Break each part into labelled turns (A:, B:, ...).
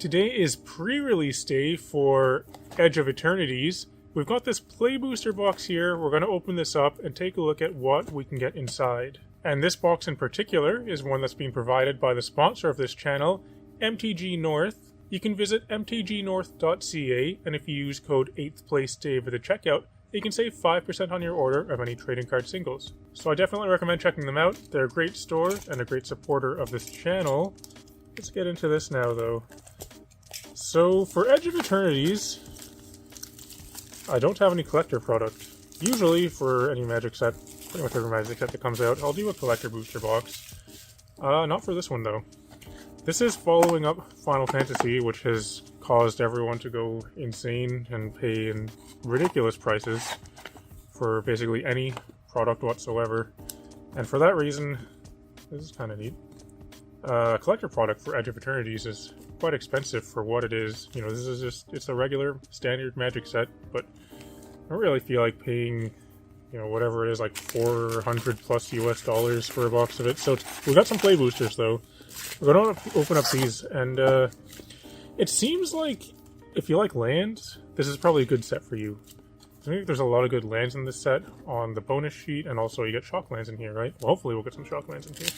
A: Today is pre-release day for Edge of Eternities. We've got this play booster box here. We're going to open this up and take a look at what we can get inside. And this box in particular is one that's being provided by the sponsor of this channel, MTG North. You can visit mtgnorth.ca, and if you use code 8th place Dave at the checkout, you can save 5% on your order of any trading card singles. So I definitely recommend checking them out. They're a great store and a great supporter of this channel. Let's get into this now, though. So for Edge of Eternities, I don't have any collector product. Usually for any Magic set, pretty much every Magic set that comes out, I'll do a collector booster box. Not for this one, though. This is following up Final Fantasy, which has caused everyone to go insane and pay in ridiculous prices for basically any product whatsoever. And for that reason, this is kind of neat. Collector product for Edge of Eternities is quite expensive for what it is. You know, this is just, it's a regular standard Magic set, but I don't really feel like paying, you know, whatever it is, like $400 plus US for a box of it. So we got some play boosters though. We're going to open up these, and it seems like if you like lands, this is probably a good set for you. I think there's a lot of good lands in this set on the bonus sheet, and also you get shock lands in here, right? Well, hopefully we'll get some shock lands in here.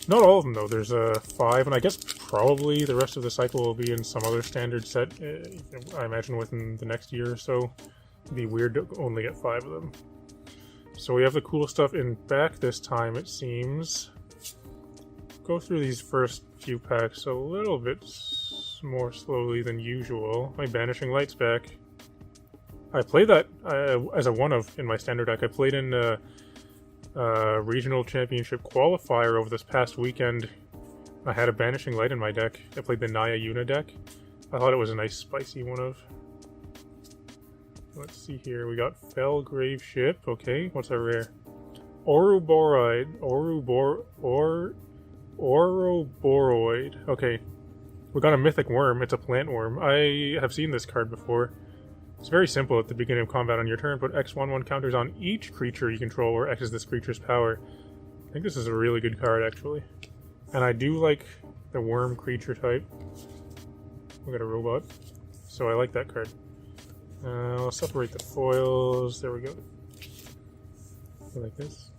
A: Not all of them, though. There's 5, and I guess probably the rest of the cycle will be in some other standard set, I imagine within the next year or so. It'd be weird to only get 5 of them. So we have the cool stuff in back this time, it seems. Go through these first few packs a little bit more slowly than usual. My Banishing Light's back. I played that as a one-of in my standard deck. I played in regional championship qualifier over this past weekend. I had a Banishing Light in my deck. I played the Naya Yuna deck. I thought it was a nice spicy one-of. Let's see here. We got Felgrave Ship. Okay, what's our rare? Ouroboros. Okay. We got a Mythic Wurm. It's a plant worm. I have seen this card before. It's very simple. At the beginning of combat on your turn, put X/1/1 counters on each creature you control where X is this creature's power. I think this is a really good card, actually. And I do like the worm creature type. We got a robot. So I like that card. I'll separate the foils. There we go. I like this.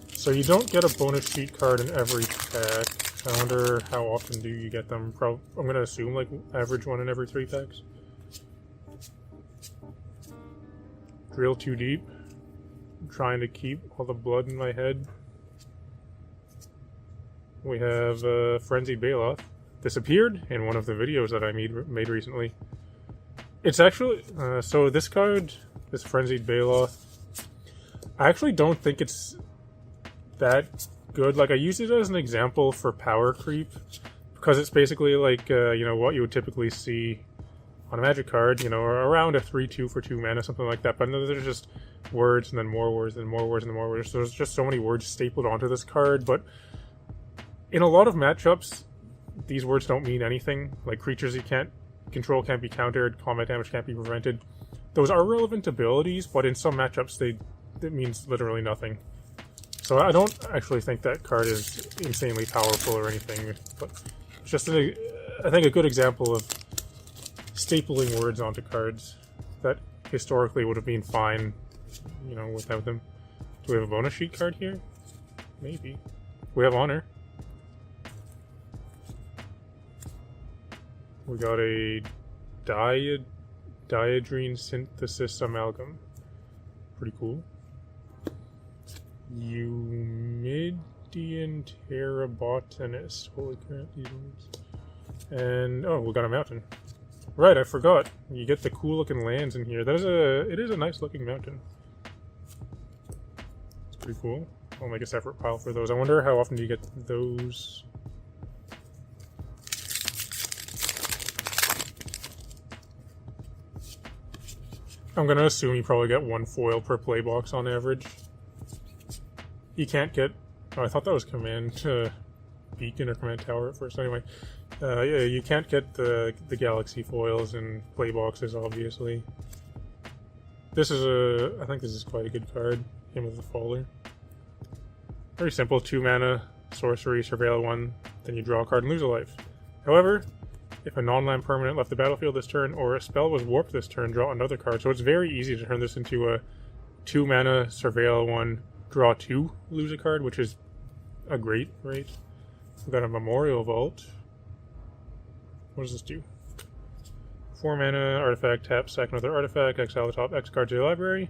A: So you don't get a bonus sheet card in every pack. I wonder how often do you get them. I'm going to assume like average one in every 3 packs. Drill too deep. I'm trying to keep all the blood in my head. We have Frenzied Baloth. This appeared in one of the videos that I made recently. It's actually... so this card, this Frenzied Baloth, I actually don't think it's that good. Like, I use it as an example for power creep, because it's basically like, you know, what you would typically see on a Magic card, you know, around a 3/2 for 2 mana, something like that. But then there's just words, and then more words, and more words, and more words. So there's just so many words stapled onto this card, but in a lot of matchups, these words don't mean anything. Like, creatures you can't control can't be countered, combat damage can't be prevented. Those are relevant abilities, but in some matchups, it means literally nothing. So I don't actually think that card is insanely powerful or anything, but it's just, I think, a good example of stapling words onto cards that historically would have been fine, you know, without them. Do we have a bonus sheet card here? Maybe. We have Honor. We got a Diadrene Synthesis Amalgam. Pretty cool. Eumidian Terrabotanist. Holy crap, these words. And, oh, we got a mountain. Right, I forgot. You get the cool looking lands in here. It is a nice looking mountain. It's pretty cool. I'll make a separate pile for those. I wonder how often do you get those. I'm gonna assume you probably get 1 foil per play box on average. You can't get... Oh, I thought that was Command Beacon or Command Tower at first. Anyway, yeah, you can't get the Galaxy foils in play boxes, obviously. This is I think this is quite a good card. Hymn of the Faller. Very simple, 2 mana, sorcery, surveil 1, then you draw a card and lose a life. However, if a non-land permanent left the battlefield this turn or a spell was warped this turn, draw another card. So it's very easy to turn this into a 2-mana surveil 1, draw 2, lose a card, which is a great rate. We've got a Memorial Vault. What does this do? 4 mana, artifact, tap, sack another artifact, exile the top X card to your library,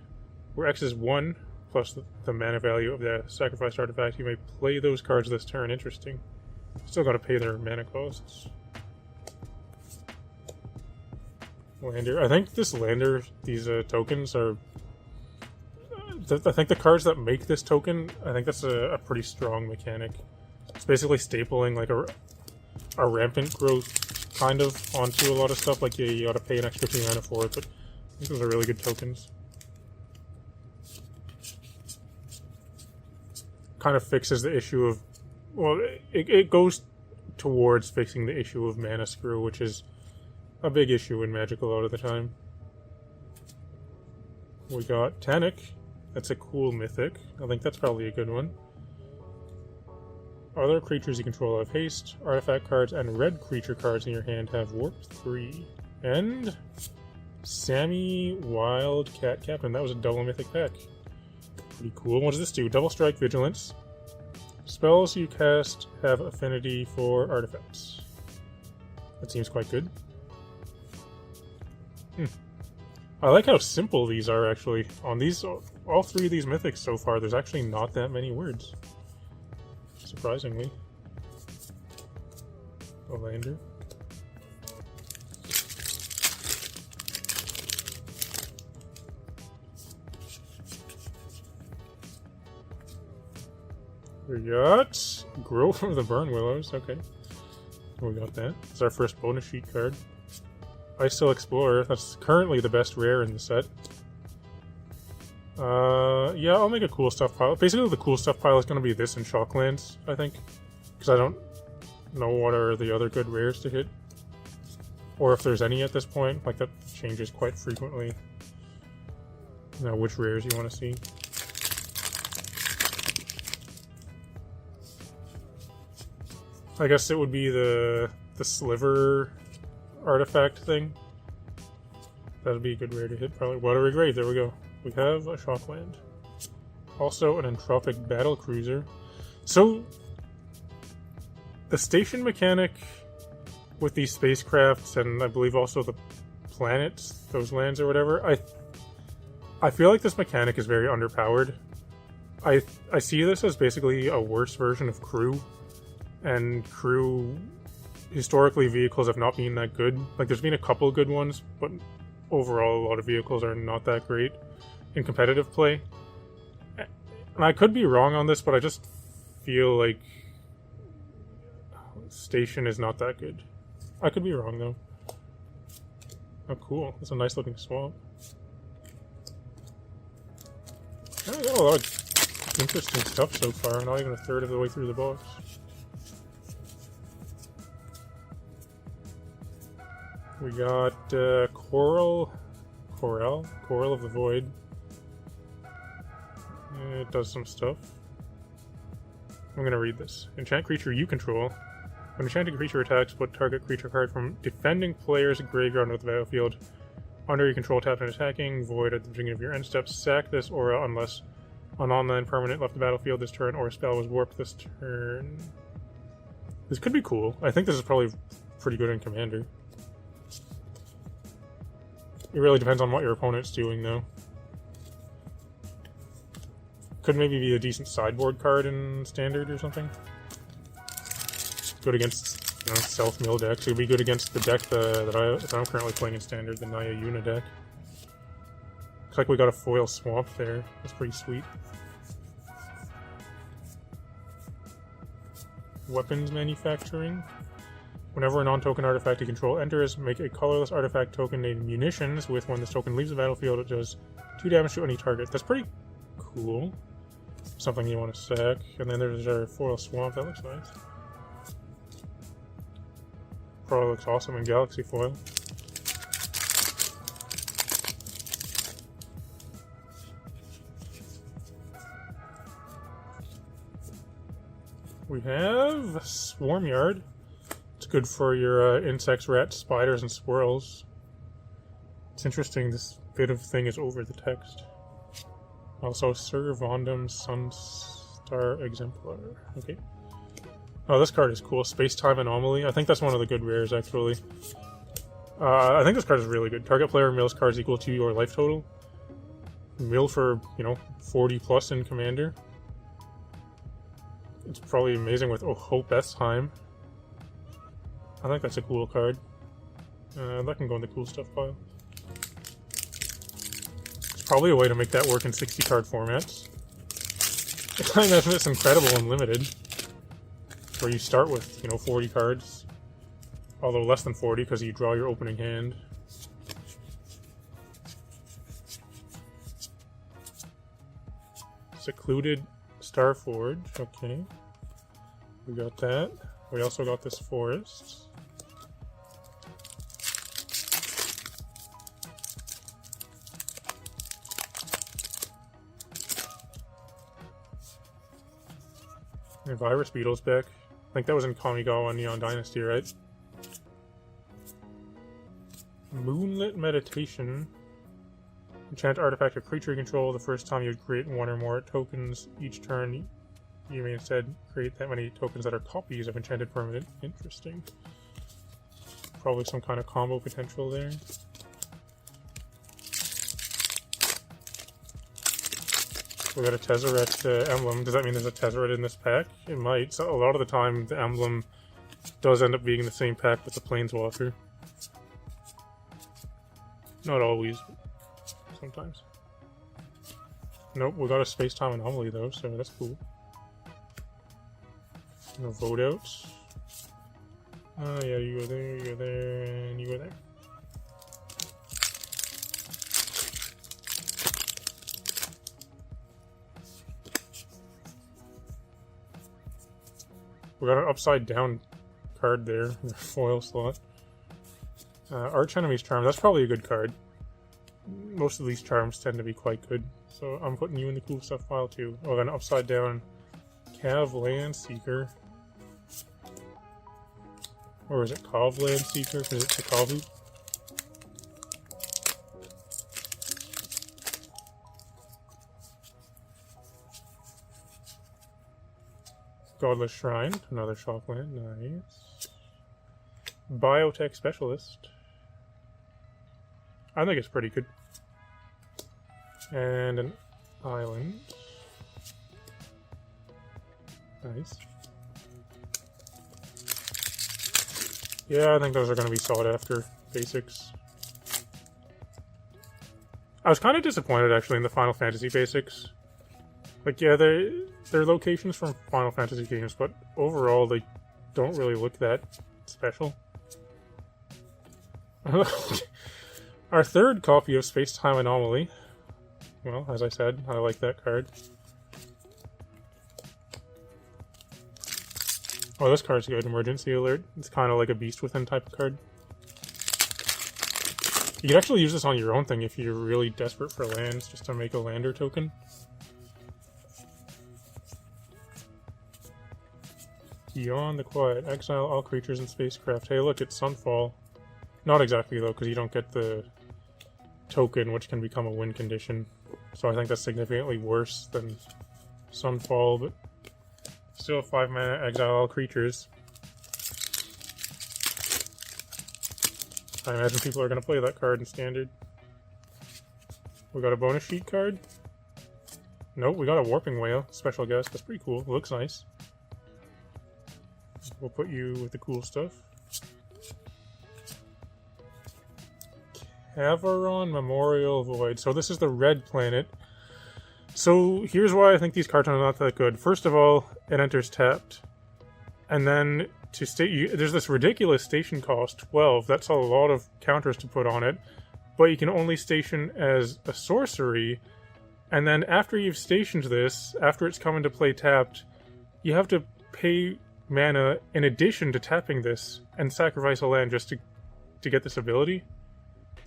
A: where X is 1 plus the mana value of the sacrificed artifact. You may play those cards this turn. Interesting. Still got to pay their mana costs. Lander. I think this lander, these tokens are. I think the cards that make this token, I think that's a pretty strong mechanic. It's basically stapling like a rampant growth kind of onto a lot of stuff. Like you ought to pay an extra 2 mana for it, but I think those are really good tokens. Kind of fixes the issue of, well, it goes towards fixing the issue of mana screw, which is a big issue in Magic a lot of the time. We got Tanic. That's a cool mythic. I think that's probably a good one. Other creatures you control have haste. Artifact cards and red creature cards in your hand have warp 3. And Sammy Wildcat Captain. That was a double mythic pack. Pretty cool. What does this do? Double strike vigilance. Spells you cast have affinity for artifacts. That seems quite good. I like how simple these are, actually. On these, all 3 of these mythics so far, there's actually not that many words. Surprisingly. A lander. We got Grove of the Burn Willows. Okay. We got that. It's our first bonus sheet card. Ice-Still Explorer. That's currently the best rare in the set. Yeah, I'll make a cool stuff pile. Basically, the cool stuff pile is going to be this and Shocklands, I think. Because I don't know what are the other good rares to hit. Or if there's any at this point. Like, that changes quite frequently. You know, which rares you want to see. I guess it would be the Sliver artifact thing. That'd be a good rare to hit, probably. Watery Grave, there we go. We have a Shockland. Also an Entropic Battle Cruiser. So, the station mechanic with these spacecrafts, and I believe also the planets, those lands or whatever, I feel like this mechanic is very underpowered. I see this as basically a worse version of Crew. And Crew, historically, vehicles have not been that good. Like, there's been a couple good ones, but overall, a lot of vehicles are not that great in competitive play. And I could be wrong on this, but I just feel like Station is not that good. I could be wrong, though. Oh, cool. That's a nice looking swamp. I got a lot of interesting stuff so far, not even a third of the way through the box. We got Coral of the Void. It does some stuff. I'm gonna read this. Enchant creature you control. When enchanted creature attacks, put target creature card from defending player's graveyard onto the battlefield. Under your control, tap and attacking. Void at the beginning of your end step. Sack this aura unless an on-land permanent left the battlefield this turn or a spell was warped this turn. This could be cool. I think this is probably pretty good in Commander. It really depends on what your opponent's doing, though. Could maybe be a decent sideboard card in Standard or something. Good against, you know, self-mill decks. It would be good against the deck that I'm currently playing in Standard, the Naya Yuna deck. Looks like we got a foil swamp there. That's pretty sweet. Weapons manufacturing. Whenever a non-token artifact you control enters, make a colorless artifact token named Munitions with when this token leaves the battlefield, it does 2 damage to any target. That's pretty cool. Something you want to sack. And then there's our foil swamp. That looks nice. Probably looks awesome in Galaxy foil. We have Swarmyard. good for your insects, rats, spiders, and squirrels. It's interesting this bit of thing is over the text. Also, Sir Vondum Sunstar Exemplar. Okay. Oh, this card is cool. Space-Time Anomaly. I think that's one of the good rares, actually. I think this card is really good. Target player mills cards equal to your life total. Mill for, 40 plus in Commander. It's probably amazing with Hope S-Time. I think that's a cool card. That can go in the cool stuff pile. It's probably a way to make that work in 60 card formats. I imagine it's incredible and limited. Where you start with, 40 cards. Although less than 40 because you draw your opening hand. Secluded Starforge, okay. We got that. We also got this forest. And Virus Beetle's back. I think that was in Kamigawa Neon Dynasty, right? Moonlit Meditation. Enchant artifact or creature you control. The first time you create one or more tokens each turn, you may instead create that many tokens that are copies of enchanted permanent. Interesting. Probably some kind of combo potential there. We got a Tezzeret emblem. Does that mean there's a Tezzeret in this pack? It might. So a lot of the time, the emblem does end up being in the same pack with the Planeswalker. Not always. Sometimes. Nope, we got a Space-Time Anomaly though, so that's cool. No vote outs. Yeah, you go there, you go there, and you go there. We got an upside down card there in the foil slot. Arch Enemy's Charm, that's probably a good card. Most of these charms tend to be quite good, so I'm putting you in the cool stuff pile too. Oh, then upside down Cav Landseeker. Or is it Cov Landseeker? Because it's a Kavu. Godless Shrine, another Shockland, nice. Biotech Specialist. I think it's pretty good. And an island. Nice. Yeah, I think those are going to be sought after basics. I was kind of disappointed actually in the Final Fantasy basics. Like, yeah, they're locations from Final Fantasy games, but overall they don't really look that special. Our third copy of Space-Time Anomaly. Well, as I said, I like that card. Oh, this card's good. Emergency Alert. It's kind of like a Beast Within type of card. You can actually use this on your own thing if you're really desperate for lands, just to make a lander token. Beyond the Quiet. Exile all creatures and spacecraft. Hey, look, it's Sunfall. Not exactly, though, because you don't get the token, which can become a win condition. So I think that's significantly worse than Sunfall, but still 5 mana, exile all creatures. I imagine people are going to play that card in Standard. We got a bonus sheet card. Nope, we got a Warping Whale, special guest. That's pretty cool. It looks nice. We'll put you with the cool stuff. Cavaron Memorial Void. So this is the red planet. So here's why I think these cards are not that good. First of all, it enters tapped. And then to there's this ridiculous station cost, 12. That's a lot of counters to put on it. But you can only station as a sorcery. And then after you've stationed this, after it's come into play tapped, you have to pay mana in addition to tapping this and sacrifice a land just to get this ability.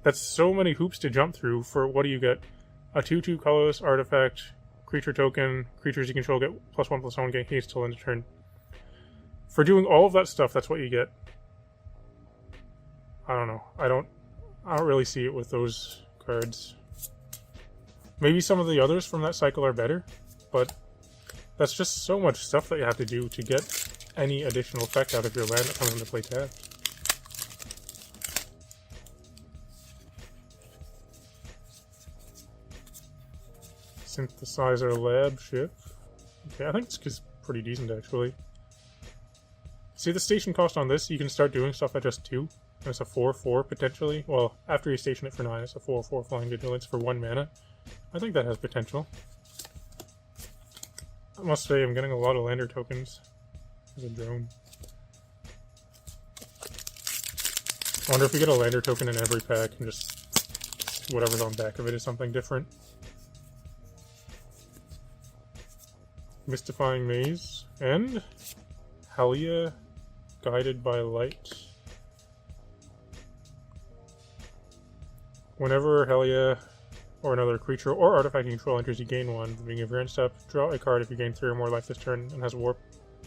A: That's so many hoops to jump through for, what do you get? A 2/2 colorless artifact, creature token, creatures you control get +1/+1, gain haste till end of turn. For doing all of that stuff, that's what you get. I don't know. I don't really see it with those cards. Maybe some of the others from that cycle are better, but that's just so much stuff that you have to do to get any additional effect out of your land that comes into play tapped. Synthesizer lab ship. Okay, I think it's pretty decent actually. See the station cost on this? You can start doing stuff at just 2. And it's a 4/4 potentially. Well, after you station it for 9, it's a 4/4 Flying Vigilance for 1 mana. I think that has potential. I must say, I'm getting a lot of lander tokens as a drone. I wonder if you get a lander token in every pack and just whatever's on back of it is something different. Mystifying Maze and Halia Guided by Light. Whenever Halia or another creature or artifact you control enters, you gain 1. At the beginning of your end step, draw a card if you gain 3 or more life this turn and has warp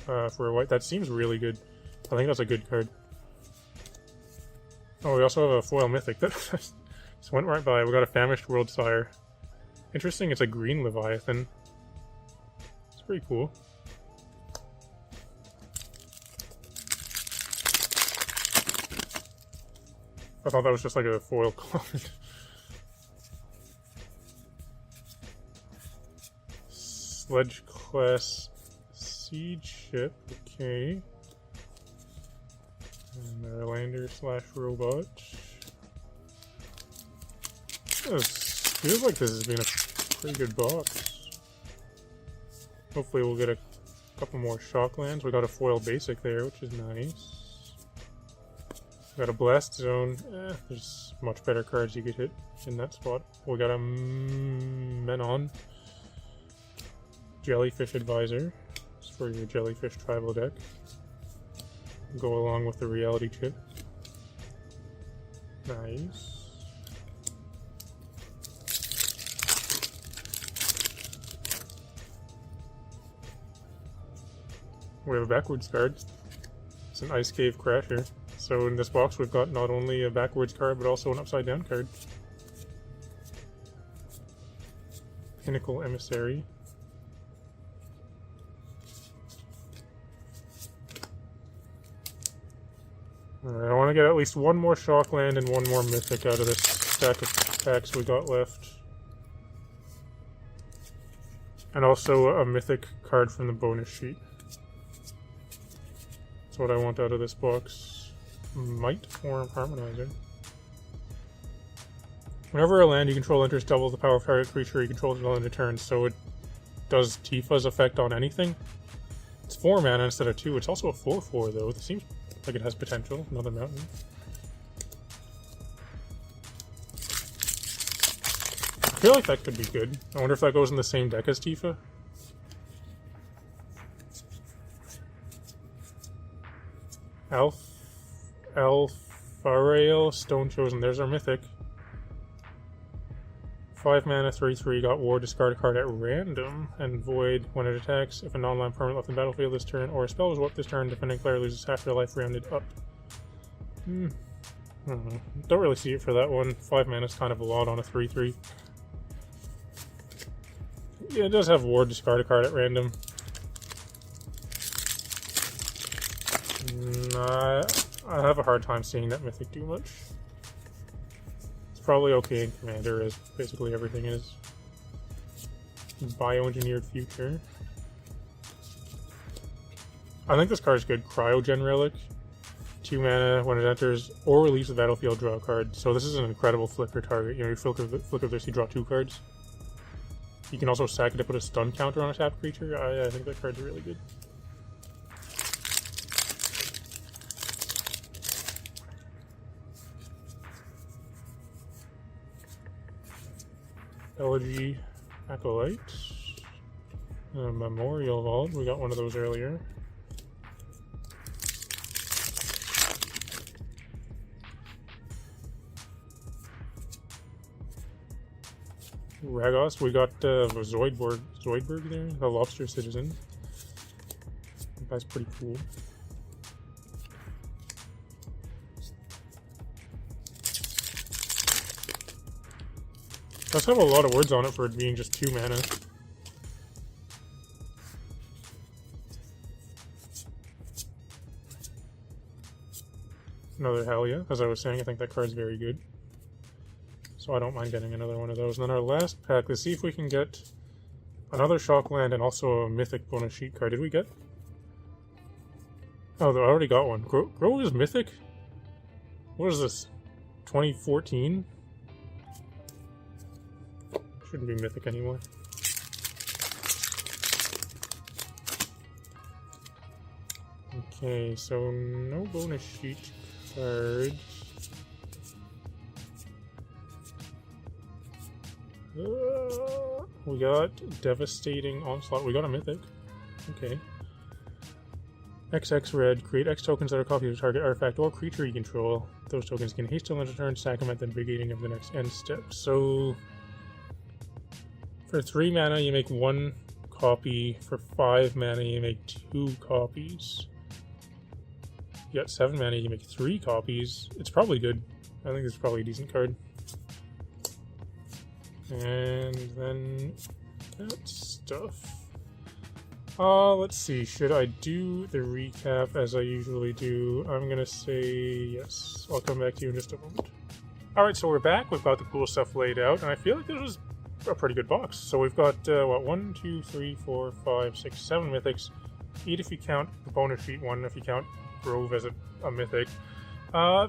A: for a white. That seems really good. I think that's a good card. Oh, we also have a foil mythic that just went right by. We got a Famished World Sire. Interesting, it's a green Leviathan. It's pretty cool. I thought that was just like a foil card. Sledge class siege ship, okay. And a lander / robot. Feels like this has been a pretty good box. Hopefully we'll get a couple more shock lands. We got a foil basic there, which is nice. We got a blast zone. There's much better cards you could hit in that spot. We got a Menon. Jellyfish Advisor. It's for your Jellyfish tribal deck. Go along with the reality chip. Nice. We have a backwards card. It's an Ice Cave Crasher. So in this box we've got not only a backwards card but also an upside down card. Pinnacle Emissary. Alright, I want to get at least one more shock land and one more mythic out of this stack of packs we got left. And also a mythic card from the bonus sheet. That's what I want out of this box. Might Form Harmonizer. Whenever a land you control enters, double the power of target creature you control until end of turn, so it does Tifa's effect on anything. It's 4 mana instead of 2. It's also a 4/4 though. It seems like it has potential. Another mountain. I feel like that could be good. I wonder if that goes in the same deck as Tifa. Alfarael, Stone Chosen. There's our mythic. 5 mana, 3/3, got War, discard a card at random, and void when it attacks. If a non-land permanent left in the battlefield this turn, or a spell is warped this turn, defending player loses half their life rounded up. I don't know. Don't really see it for that one. 5 mana is kind of a lot on a 3/3. Yeah, it does have War, discard a card at random. I have a hard time seeing that mythic do much. It's probably okay in Commander, as basically everything is. Bioengineered Future. I think this card is good. Cryogen Relic. 2 mana, when it enters or leaves the battlefield, draw a card. So this is an incredible flicker target. You know, you flicker this, you draw 2 cards. You can also sack it to put a stun counter on a tapped creature. I think that card's really good. Elegy Acolyte. Memorial Vault. We got one of those earlier. Ragos. We got Zoidberg there. The Lobster Citizen. That guy's pretty cool. Does have a lot of words on it for it being just 2 mana. Another Halia. As I was saying, I think that card's very good. So I don't mind getting another one of those. And then our last pack, let's see if we can get another Shockland and also a Mythic bonus sheet card. Did we get? Oh, I already got one. Grow is Mythic? What is this? 2014? Shouldn't be Mythic anymore. Okay, so no bonus sheet cards. We got Devastating Onslaught. We got a Mythic. Okay. XX red. Create X tokens that are copies of target artifact or creature you control. Those tokens can haste till end of turn, sack them at the beginning of the next end step. So, for 3 mana, you make 1 copy. For 5 mana, you make 2 copies. You got 7 mana, you make 3 copies. It's probably good. I think it's probably a decent card. And then that stuff. Let's see. Should I do the recap as I usually do? I'm gonna say yes. I'll come back to you in just a moment. Alright, so we're back. We've got the cool stuff laid out, and I feel like this was a pretty good box. So we've got, what, 1, 2, 3, 4, 5, 6, 7 mythics. 8 if you count the bonus sheet 1 if you count Grove as a mythic.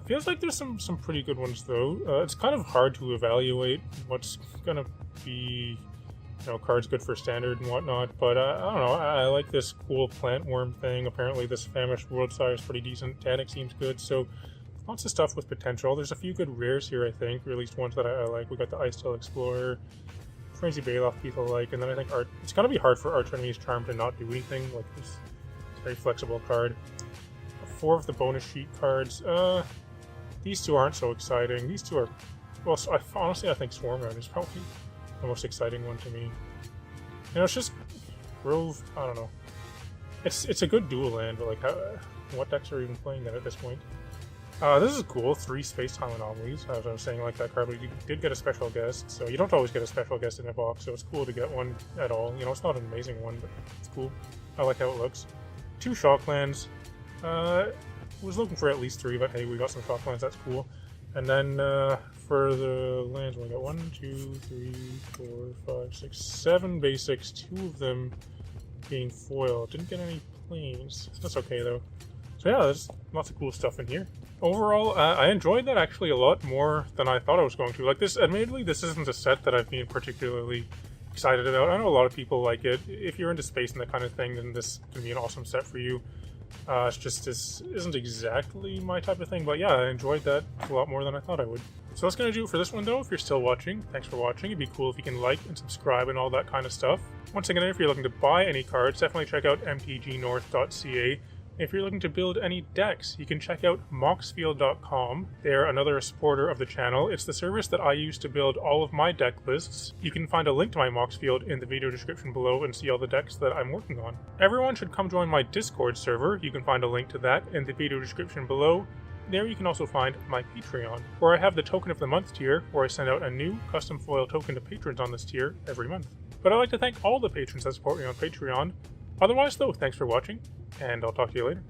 A: Feels like there's some pretty good ones, though. It's kind of hard to evaluate what's gonna be, you know, cards good for standard and whatnot, but I don't know, I like this cool plant worm thing. Apparently this famished world sire is pretty decent. Tanic seems good, so lots of stuff with potential. There's a few good rares here, I think, or at least ones that I like. We got the Icetail Explorer, Frenzy Bailoff people like, and then I think it's gonna be hard for Eternities Charm to not do anything. Like, this very flexible card. 4 of the bonus sheet cards. These 2 aren't so exciting. These 2 are, well, honestly, I think Swarm Run is probably the most exciting one to me. You know, it's just Grove. I don't know. It's a good dual land, but like, what decks are even playing that at this point? This is cool. 3 space-time anomalies. As I was saying, like that card, but you did get a special guest, so you don't always get a special guest in a box, so it's cool to get one at all. You know, it's not an amazing one, but it's cool. I like how it looks. 2 Shocklands. Was looking for at least 3, but hey, we got some Shocklands, that's cool. And then for the lands, we got 1, 2, 3, 4, 5, 6, 7 basics, 2 of them being foil. Didn't get any planes. That's okay though. So yeah, there's lots of cool stuff in here. Overall, I enjoyed that actually a lot more than I thought I was going to. Like this, admittedly, this isn't a set that I've been particularly excited about. I know a lot of people like it. If you're into space and that kind of thing, then this can be an awesome set for you. It's just, this isn't exactly my type of thing, but yeah, I enjoyed that a lot more than I thought I would. So that's going to do it for this one though. If you're still watching, thanks for watching. It'd be cool if you can like and subscribe and all that kind of stuff. Once again, if you're looking to buy any cards, definitely check out mtgnorth.ca. If you're looking to build any decks, you can check out moxfield.com. They're another supporter of the channel. It's the service that I use to build all of my deck lists. You can find a link to my Moxfield in the video description below and see all the decks that I'm working on. Everyone should come join my Discord server. You can find a link to that in the video description below. There you can also find my Patreon, where I have the Token of the Month tier, where I send out a new custom foil token to patrons on this tier every month. But I'd like to thank all the patrons that support me on Patreon. Otherwise though, thanks for watching, and I'll talk to you later.